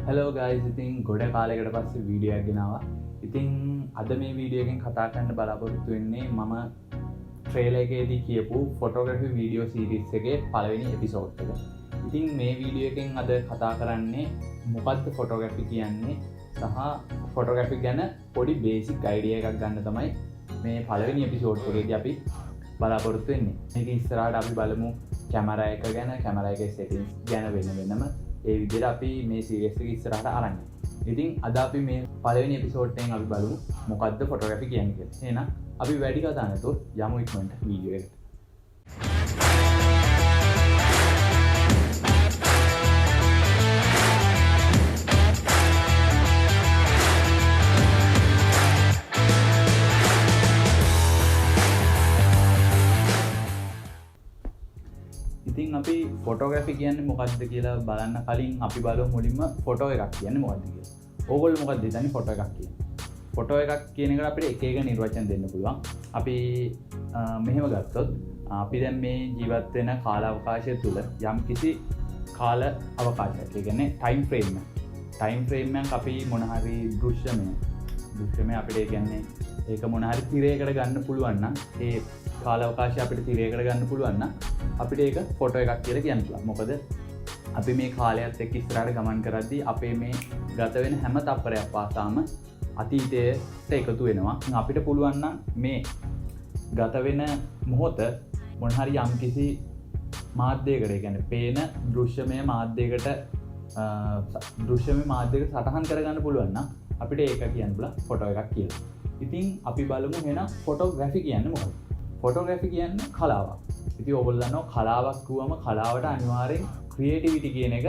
Hello guys, ඉතින් ගොඩ කාලයකට පස්සේ වීඩියෝ එකක් ගෙනාවා. ඉතින් අද මේ වීඩියෝ එකෙන් කතා කරන්න බලාපොරොත්තු වෙන්නේ මම ට්‍රේලර් එකේදී කියපු ෆොටෝග්‍රැෆි වීඩියෝ සීරීස් එකේ පළවෙනි එපිසෝඩ් එක. ඉතින් මේ වීඩියෝ එකෙන් අද කතා කරන්නේ මොකක්ද ෆොටෝග්‍රැෆි කියන්නේ සහ ෆොටෝග්‍රැෆි ගැන පොඩි බේසික් අයිඩියා එකක් ගන්න තමයි මේ පළවෙනි එපිසෝඩ් එකේදී අපි බලාපොරොත්තු වෙන්නේ. මේක ඉස්සරහට අපි බලමු කැමරා එක ගැන, කැමරා එකේ සෙටින්ග්ස් ගැන වෙනම ඒ විදිහට අපි මේ සීරීස් එක ඉස්සරහට අරන් යනවා. ඉතින් අද අපි මේ පළවෙනි එපිසෝඩ් එකෙන් අපි බලමු මොකද්ද ෆොටෝග්‍රැෆි කියන්නේ කියලා. එහෙනම් අපි වැඩි කතා නැතුව යමු ඉක්මනට වීඩියෝ එකට. ඉතින් අපි ෆොටෝග්‍රැෆි කියන්නේ මොකක්ද කියලා බලන්න කලින් අපි බලමු මුලින්ම ෆොටෝ එකක් කියන්නේ මොකක්ද කියලා. ඕගොල්ලෝ මොකක්ද හිතන්නේ ෆොටෝ එකක් කියන්නේ? ෆොටෝ එකක් කියන එකට අපිට එක එක නිර්වචන දෙන්න පුළුවන්. අපි මෙහෙම ගත්තොත් අපි දැන් මේ ජීවත් වෙන කාල අවකාශය තුල යම් කිසි කාල අවකාශයක්, ඒ කියන්නේ ටයිම් ෆ්‍රේම් එකක් අපි මොන හරි දෘශ්‍යමය අපිට ඒ කියන්නේ ඒක මොන හරි තිරයකට ගන්න පුළුවන් නම් ඒ කාල අවකාශය අපිට තිරයකට ගන්න පුළුවන් නම් අපිට ඒක ෆොටෝ එකක් කියලා කියන්න පුළුවන්. මොකද අපි මේ කාලයත් එක්ක ඉස්සරහට ගමන් කරද්දී අපේ මේ ගත වෙන හැම තප්පරයක් පාසාම අතීතයට එකතු වෙනවා. අපිට පුළුවන් නම් මේ ගත වෙන මොහොත මොන හරි යම්කිසි මාධ්‍යයකට, ඒ කියන්නේ පේන දෘශ්‍යමය මාධ්‍යයකට සටහන් කරගන්න පුළුවන් නම් අපිට ඒක කියන්න පුළුවන් ෆොටෝ එකක් කියලා. ඉතින් අපි බලමු එහෙනම් ෆොටෝග්‍රැෆි කියන්නේ මොකක්ද? ෆොටෝග්‍රැෆි කියන්නේ කලාවක්. ඉතින් ඔයගොල්ලෝ දන්නවා කලාවක් කිව්වම කලාවට අනිවාර්යෙන් ක්‍රියේටිවිටි කියන එක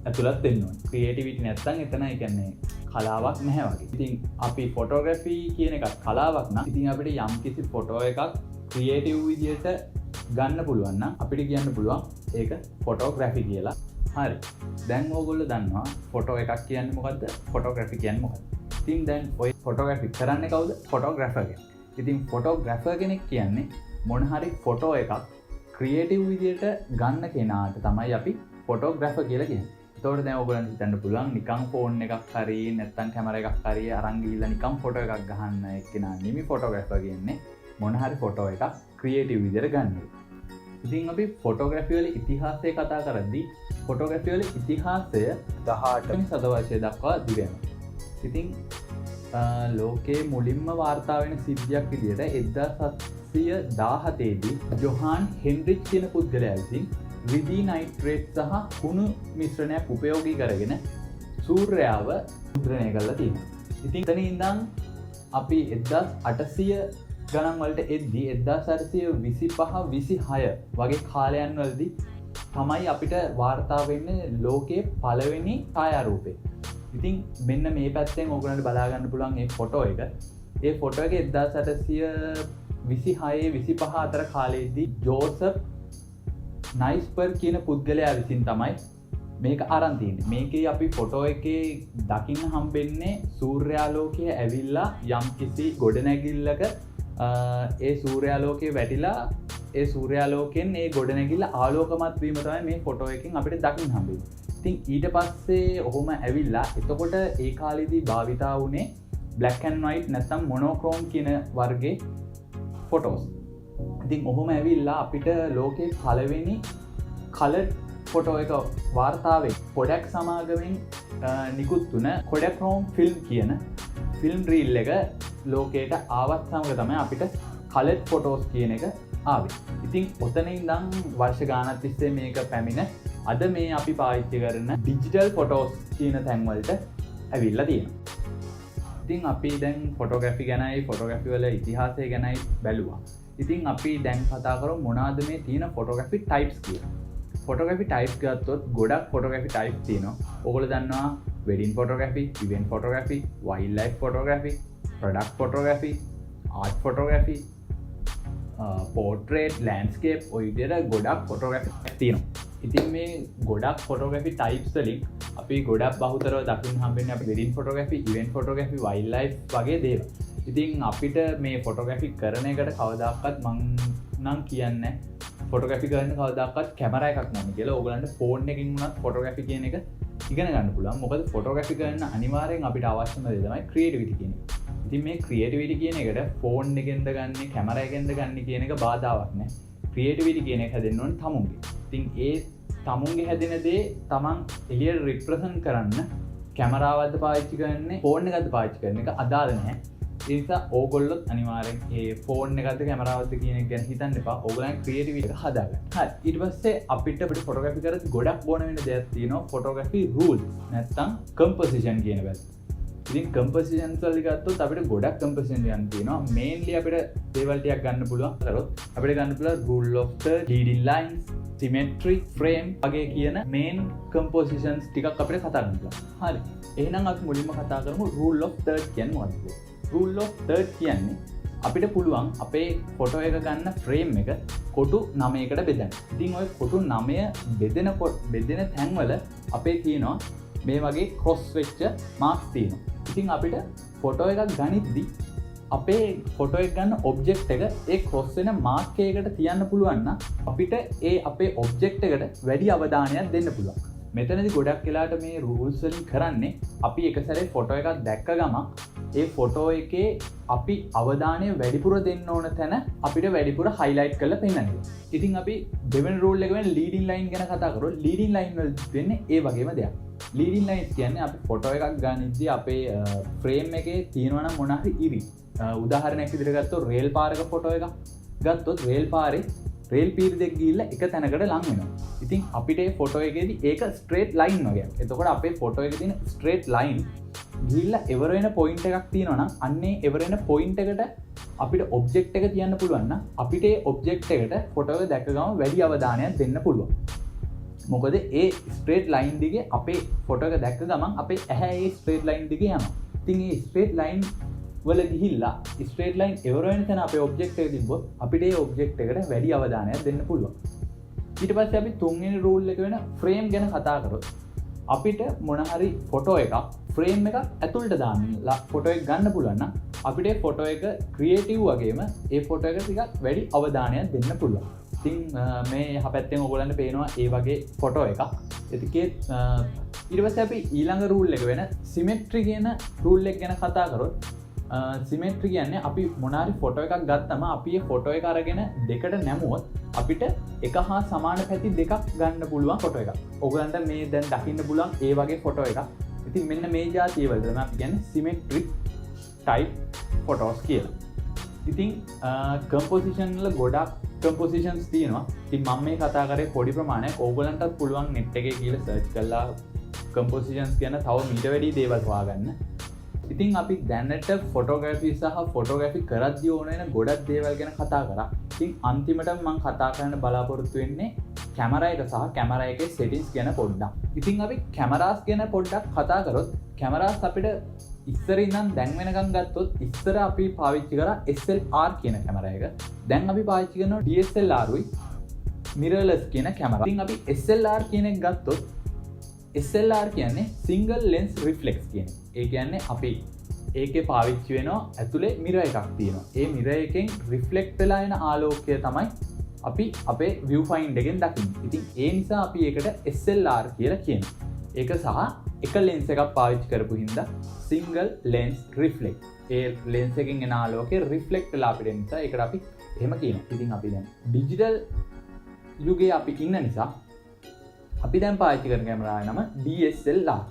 ඇතුළත් වෙන්න ඕනේ. ක්‍රියේටිවිටි නැත්නම් එතන ඒ කියන්නේ කලාවක් නැහැ වගේ. ඉතින් අපි ෆොටෝග්‍රැෆි කියන එකත් කලාවක් නම් ඉතින් අපිට යම්කිසි ෆොටෝ එකක් ක්‍රියේටිව් විදියට ගන්න පුළුවන් නම් අපිට කියන්න පුළුවන් ඒක ෆොටෝග්‍රැෆි කියලා. හරි. දැන් ඕගොල්ලෝ දන්නවා ෆොටෝ එකක් කියන්නේ මොකද්ද? ෆොටෝග්‍රැෆි කියන්නේ මොකද්ද? ඉතින් දැන් ඔය ෆොටෝග්‍රැෆි කරන්නේ කවුද? ෆොටෝග්‍රැෆර් කෙනෙක්. ඉතින් ෆොටෝග්‍රැෆර් කෙනෙක් කියන්නේ මොන හරි ෆොටෝ එකක් ක්‍රියේටිව් විදියට ගන්න කෙනාට තමයි අපි ෆොටෝග්‍රැෆර් කියලා කියන්නේ. ඒතකොට දැන් ඔයගොල්ලන්ට හිතන්න පුළුවන් නිකන් ෆෝන් එකක් හරි නැත්නම් කැමරා එකක් හරි අරන් ගිහිල්ලා නිකන් ෆොටෝ එකක් ගහන්න එක්කෙනා නෙමෙයි ෆොටෝග්‍රැෆර් කියන්නේ. මොන හරි ෆොටෝ එකක් ක්‍රියේටිව් විදියට ගන්න. ඉතින් අපි ෆොටෝග්‍රැෆි වල ඉතිහාසය කතා කරද්දී ෆොටෝග්‍රැෆි වල ඉතිහාසය 18 වෙනි සතවර්ෂය දක්වා දිවෙනවා. ඉතින් ලෝකයේ මුලින්ම වාර්තා වෙන සිද්ධියක් විදියට 1717 දී ජොහාන් හෙන්රිච් කියන පුද්ගලයා විසින් රිදී නයිට්‍රේට් සහ කුණු මිශ්‍රණයක් උපයෝගී කරගෙන සූර්යාව මුද්‍රණය කරලා තියෙනවා. ඉතින් එතන ඉඳන් අපි 1800 ගණන් වලට එද්දී 1825-26 වගේ කාලයන් වලදී තමයි අපිට වාර්තා වෙන්නේ ලෝකයේ පළවෙනි ඡායාරූපේ. ඉතින් මෙන්න මේ පැත්තෙන් ඔයගොල්ලන්ට බලා ගන්න පුළුවන් මේ ෆොටෝ එක. ඒ ෆොටෝ එක 1826-25 අතර කාලයේදී ජෝසප් නයිස්පර් කියන පුද්ගලයා විසින් තමයි මේක අරන් තියෙන්නේ. මේකේ අපි ෆොටෝ එකේ දකින්න හම්බෙන්නේ සූර්යාලෝකය ඇවිල්ලා යම්කිසි ගොඩනැගිල්ලක ඒ සූර්යාලෝකයේ වැටිලා ඒ සූර්යාලෝකයෙන් ඒ ගොඩනැගිල්ල ආලෝකමත් වීම තමයි මේ ෆොටෝ එකෙන් අපිට දකින්න හම්බෙන්නේ. ඉතින් ඊට පස්සේ ඔහොම ඇවිල්ලා එතකොට ඒ කාලෙදී භාවිතා වුණේ black and white නැත්නම් monochrome කියන වර්ගයේ ෆොටෝස්. ඉතින් ඔහොම ඇවිල්ලා අපිට ලෝකේ පළවෙනි colored ෆොටෝ එක වාර්තාවේ කොඩැක් සමාගමෙන් නිකුත් වුණ කොඩැක්රෝම් ෆිල්ම් කියන ෆිල්ම් රීල් එක ලෝකයට ආවත් සමග තමයි අපිට colored ෆොටෝස් කියන එක ආවේ. ඉතින් ඔතන ඉඳන් වර්ෂ ගානක් තිස්සේ මේක පැමිණ අද මේ අපි පාවිච්චි කරන ඩිජිටල් ෆොටෝස් කියන තැන්වලට ඇවිල්ලා තියෙනවා. ඉතින් අපි දැන් ෆොටෝග්‍රැෆි ගැනයි ෆොටෝග්‍රැෆි වල ඉතිහාසය ගැනයි බැලුවා. ඉතින් අපි දැන් කතා කරමු මොනවාද මේ තියෙන ෆොටෝග්‍රැෆි ටයිප්ස් කියලා. ෆොටෝග්‍රැෆි ටයිප්ස් ගත්තොත් ගොඩක් ෆොටෝග්‍රැෆි ටයිප්ස් තියෙනවා. ඔයගොල්ලෝ දන්නවා wedding photography, event photography, wildlife photography, product photography, art photography, portrait, landscape ඔය විදිහට ගොඩක් ෆොටෝග්‍රැෆි තියෙනවා. ඉතින් මේ ගොඩක් ෆොටෝග්‍රැෆි ටයිප්ස් වලින් අපි ගොඩක් බහුතරව දකින්න හම්බෙන්නේ අපි wedding photography, event photography, wild life වගේ දේවල්. ඉතින් අපිට මේ ෆොටෝග්‍රැෆි කරන එකට කවදාකවත් මං නම් කියන්නේ ෆොටෝග්‍රැෆි කරන්න කවදාකවත් කැමරා එකක් නැන්නේ කියලා. ඕගලන්ට ෆෝන් එකකින් වුණත් ෆොටෝග්‍රැෆි කියන එක ඉගෙන ගන්න පුළුවන්. මොකද ෆොටෝග්‍රැෆි කරන්න අනිවාර්යෙන් අපිට අවශ්‍යම දේ තමයි ක්‍රියේටිවිටි කියන එක. ඉතින් මේ ක්‍රියේටිවිටි කියන එකට ෆෝන් එකෙන්ද ගන්න, කැමරා එකෙන්ද ගන්න කියන එක බාධාවක් නෑ. ක්‍රියේටිවිටි කියන එක හැදෙන්න ඕනේ තමුන්ගේ. ඉතින් ඒ තමුන්ගේ හැදෙන දේ තමන් එළියට රිප්‍රසන්ට් කරන්න කැමරාවක්ද පාවිච්චි කරන්නේ, ෆෝන් එකක්ද පාවිච්චි කරන එක අදාළ නැහැ. ඒ නිසා ඕගොල්ලොත් අනිවාර්යෙන් ඒ ෆෝන් එකක්ද කැමරාවක්ද කියන එක ගැන හිතන්න එපා. ඕගොල්ලන් ක්‍රියේටිවිටි එක හදාගන්න. හරි. ඊට පස්සේ අපිට ෆොටෝග්‍රැෆි කරද්දී ගොඩක් ඕන වෙන දෙයක් තියෙනවා. ෆොටෝග්‍රැෆි රූල් නැත්නම් කම්පොසිෂන් කියන පැත්ත. ඉතින් කම්පොසිෂන් වල ගත්තොත් අපිට ගොඩක් කම්පොසිෂන් යන තියෙනවා. මේන්ලි අපිට දේවල් ටිකක් ගන්න පුළුවන්. කරොත් අපිට ගන්න පුළුවන් rule of third, leading lines, symmetry, frame වගේ කියන මේන් කම්පොසිෂන්ස් ටිකක් අපිට කතා කරන්න පුළුවන්. හරි. එහෙනම් අපි මුලින්ම කතා කරමු rule of third කියන්නේ මොකක්ද කියලා. rule of third කියන්නේ අපිට පුළුවන් අපේ ෆොටෝ එක ගන්න ෆ්‍රේම් එක කොටු 9කට බෙදන්න. ඉතින් ওই කොටු 9 බෙදෙන තැන්වල අපේ තියෙනවා මේ වගේ ක්‍රොස් වෙච්ච මාක්ස් තියෙනවා. ඉතින් අපිට ෆොටෝ එකක් ගනිද්දි අපේ ෆොටෝ එක ගන්න ඔබ්ජෙක්ට් එක ඒ ක්‍රොස් වෙන මාක් එකකට තියන්න පුළුවන් නම් අපිට ඒ අපේ ඔබ්ජෙක්ට් එකට වැඩි අවධානයක් දෙන්න පුළුවන්. මෙතනදි ගොඩක් වෙලාට මේ රූල්ස් වලින් කරන්නේ අපි එක සැරේ ෆොටෝ එකක් දැක්ක ගමන් ඒ ෆොටෝ එකේ අපි අවධානය වැඩිපුර දෙන්න ඕන තැන අපිට වැඩිපුර හයිලයිට් කරලා පෙන්නනවා. ඉතින් අපි දෙවෙනි රූල් එක වෙන ලීඩින් ලයින් ගැන කතා කරොත් ලීඩින් ලයින් වල වෙන්නේ ඒ වගේම දෙයක්. ලීඩින් ලයින්ස් කියන්නේ අපි ෆොටෝ එකක් ගන්නදී අපේ ෆ්‍රේම් එකේ තියෙනවා නම් මොන හරි ඉරි. උදාහරණයක් විදිහට ගත්තොත් රේල් පාරක ෆොටෝ එකක් ගත්තොත් රේල් පාරේ රේල් පීර් දෙක ගිහිල්ලා එක තැනකට ලං වෙනවා. ඉතින් අපිට මේ ෆොටෝ එකේදී ඒක ස්ට්‍රේට් ලයින් වගේ. එතකොට අපේ ෆොටෝ එකේ තියෙන ස්ට්‍රේට් ලයින් ගිහිල්ලා එවර වෙන පොයින්ට් එකක් තියෙනවා නම් අන්නේ එවර වෙන පොයින්ට් එකට අපිට ඔබ්ජෙක්ට් එක තියන්න පුළුවන් නම් අපිට ඒ ඔබ්ජෙක්ට් එකට ෆොටෝ එක දැක්ක ගමන් වැඩි අවධානයක් දෙන්න පුළුවන්. මොකද ඒ ස්ට්‍රේට් ලයින් දිගේ අපේ ෆොටෝ එක දැක්ක ගමන් අපේ ඇහැ ඒ ස්ට්‍රේට් ලයින් දිගේ යනවා. ඉතින් මේ ස්ට්‍රේට් ලයින් වල ගිහිල්ලා ස්ට්‍රේට් ලයින් එවර වෙන තැන අපේ ඔබ්ජෙක්ට් එක තිබ්බොත් අපිට ඒ ඔබ්ජෙක්ට් එකට වැඩි අවධානයක් දෙන්න පුළුවන්. ඊට පස්සේ අපි තුන්වෙනි රූල් එක වෙන ෆ්‍රේම් ගැන කතා කරොත් අපිට මොන හරි ෆොටෝ එකක් ෆ්‍රේම් එකක් ඇතුළට දාන්නලා ෆොටෝ එක ගන්න පුළුවන් නම් අපිට ඒ ෆොටෝ එක ක්‍රියේටිව් වගේම ඒ ෆොටෝ එක ටිකක් වැඩි අවධානයක් දෙන්න පුළුවන්. ඉතින් මේ යහපැත්තෙන් ඔයගොල්ලන්ට පේනවා ඒ වගේ ෆොටෝ එකක්. ඒකේ ඊට පස්සේ අපි ඊළඟ රූල් එක වෙන සිමෙට්‍රි කියන රූල් එක ගැන කතා කරොත් සිමෙට්‍රි කියන්නේ අපි මොනාරි ෆොටෝ එකක් ගත්තම අපි ඒ ෆොටෝ එක අරගෙන දෙකට නැමුවොත් අපිට එක හා සමාන පැති දෙකක් ගන්න පුළුවන් ෆොටෝ එකක්. ඔයගලන්ට මේ දැන් දකින්න පුළුවන් ඒ වගේ ෆොටෝ එකක්. ඉතින් මෙන්න මේ જાතිය වලට තමයි අපි කියන්නේ සිමෙට්‍රික් ටයිප් ෆොටෝස් කියලා. ඉතින් කම්පොසිෂන් වල ගොඩක් කම්පොසිෂන්ස් තියෙනවා. ඉතින් මම මේ කතා කරේ පොඩි ප්‍රමාණයක්. ඕගලන්ටත් පුළුවන් net එකේ ගිහලා සර්ච් කරලා කම්පොසිෂන්ස් ගැන තව මීට වැඩි දේවල් හොයාගන්න. ඉතින් අපි දැනට ෆොටෝග්‍රැෆි සහ ෆොටෝග්‍රැෆි කරද්දී ඕන වෙන ගොඩක් දේවල් ගැන කතා කරා. ඉතින් අන්තිමට මම කතා කරන්න බලාපොරොත්තු වෙන්නේ කැමරා එක සහ කැමරා එකේ සෙටින්ග්ස් ගැන පොඩ්ඩක්. ඉතින් අපි කැමරාස් ගැන පොඩ්ඩක් කතා කරොත් කැමරාස් අපිට ඉස්සර ඉඳන් දැන් වෙනකන් ගත්තොත් ඉස්සර අපි පාවිච්චි කරා SLR කියන කැමරා එක. දැන් අපි පාවිච්චි කරනවා DSLR උයි mirrorless කියන කැමරා. ඉතින් අපි SLR කියන එක ගත්තොත් SLR කියන්නේ single lens reflex කියන එක. ඒ කියන්නේ අපි ඒකේ පාවිච්චි වෙනවා ඇතුලේ මිරර් එකක් තියෙනවා. ඒ මිරර් එකෙන් රිෆ්ලෙක්ට් වෙලා එන ආලෝකය තමයි අපි අපේ view find එකෙන් දකින්නේ. ඉතින් ඒ නිසා අපි ඒකට SLR කියලා කියනවා. ඒක සහ එක lens එකක් පාවිච්චි කරපු හින්දා single lens reflex. ඒ lens එකෙන් එන ආලෝකය රිෆ්ලෙක්ට් වෙලා අපිට එන නිසා ඒකට අපි එහෙම කියනවා. ඉතින් අපි දැන් ඩිජිටල් යුගයේ අපි ඉන්න නිසා අපි දැන් පාවිච්චි කරන කැමරාවේ නම DSLR.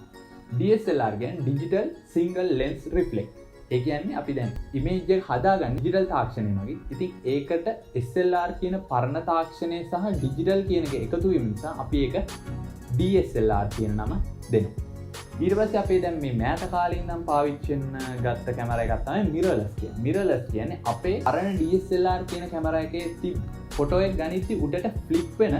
DSLR කියන්නේ Digital Single Lens Reflex. ඒ කියන්නේ අපි දැන් image එක හදාගන්න digital තාක්ෂණය මගින්. ඉතින් ඒකට SLR කියන පරණ තාක්ෂණය සහ digital කියන එක එකතු වීම නිසා අපි ඒක DSLR කියන නම දෙනවා. ඊට පස්සේ අපි දැන් මේ මෑත කාලේ ඉඳන් පාවිච්චි වෙන ගත්ත කැමරා එකක් තමයි mirrorless කියන්නේ. mirrorless කියන්නේ අපේ පරණ DSLR කියන කැමරා එකේ තිබ්බ ෆොටෝ එක ගනිද්දි උඩට ෆ්ලිප් වෙන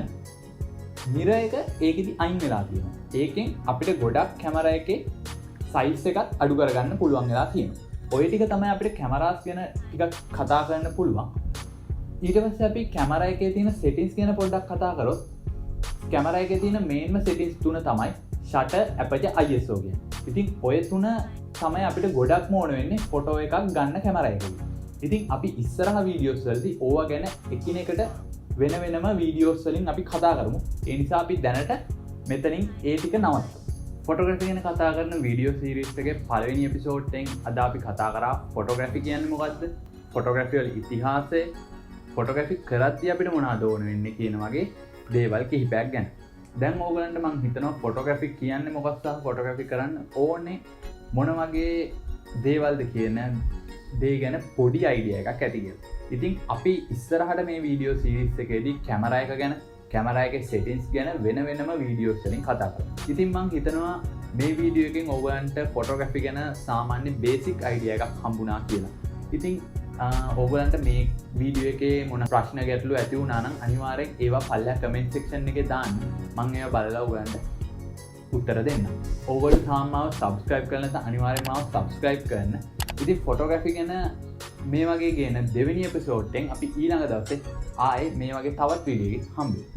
මිරර් එක ඒකෙදි අයින් වෙලා තියෙනවා. ඒකෙන් අපිට ගොඩක් කැමරා එකේ සයිස් එකත් අඩු කරගන්න පුළුවන් වෙලා තියෙනවා. ඔය ටික තමයි අපිට කැමරාස් ගැන ටිකක් කතා කරන්න පුළුවන්. ඊට පස්සේ අපි කැමරා එකේ තියෙන සෙටින්ග්ස් ගැන පොඩ්ඩක් කතා කරොත් කැමරා එකේ තියෙන මේන්ම සෙටින්ග්ස් තුන තමයි shutter, aperture, ISO කියන්නේ. ඉතින් ඔය තුන තමයි අපිට ගොඩක්ම ඕන වෙන්නේ ෆොටෝ එකක් ගන්න කැමරා එකකදී. ඉතින් අපි ඉස්සරහ වීඩියෝස් වලදී ඕවා ගැන එකිනෙකට වෙන වෙනම වීඩියෝස් වලින් අපි කතා කරමු. ඒ නිසා අපි දැනට මෙතනින් ඒ ටික නවත්තමු. ෆොටෝග්‍රැෆි ගැන කතා කරන වීඩියෝ සීරීස් එකේ පළවෙනි එපිසෝඩ් එකෙන් අද අපි කතා කරා ෆොටෝග්‍රැෆි කියන්නේ මොකක්ද? ෆොටෝග්‍රැෆි වල ඉතිහාසය, ෆොටෝග්‍රැෆි කරද්දී අපිට මොනවද ඕන වෙන්නේ කියන වගේ දේවල් කිහිපයක් ගැන. දැන් ඕගලන්ට මම හිතනවා ෆොටෝග්‍රැෆි කියන්නේ මොකක්ද? ෆොටෝග්‍රැෆි කරන්න ඕනේ මොන වගේ දේවල්ද කියන දේ ගැන පොඩි අයිඩියා එකක් ඇති කියලා. ඉතින් අපි ඉස්සරහට මේ වීඩියෝ සීරීස් එකේදී කැමරා එක ගැන, කැමරා එකේ සෙටින්ස් ගැන වෙනම වීඩියෝස් වලින් කතා කරමු. ඉතින් මම හිතනවා මේ වීඩියෝ එකෙන් ඔයගලන්ට ෆොටෝග්‍රැෆි ගැන සාමාන්‍ය බේසික් අයිඩියා එකක් හම්බුණා කියලා. ඉතින් ඔයගලන්ට මේ වීඩියෝ එකේ මොන ප්‍රශ්න ගැටලු ඇති වුණා නම් අනිවාර්යෙන් ඒවා පල්ලෙහා කමෙන්ට් සෙක්ෂන් එකේ දාන්න. මම ඒවා බලලා ඔයගලන්ට උත්තර දෙන්න. ඔයගොල්ලෝ තාම මාව සබ්ස්ක්‍රයිබ් කරලා නැත්නම් අනිවාර්යෙන් මාව සබ්ස්ක්‍රයිබ් කරන්න. ඉතින් ෆොටෝග්‍රැෆි ගැන මේ වගේ ගැන දෙවෙනි එපිසෝඩ් එකෙන් අපි ඊළඟ දවසේ ආයේ මේ වගේ තවත් වීඩියෝ එකක් හම්බෙමු.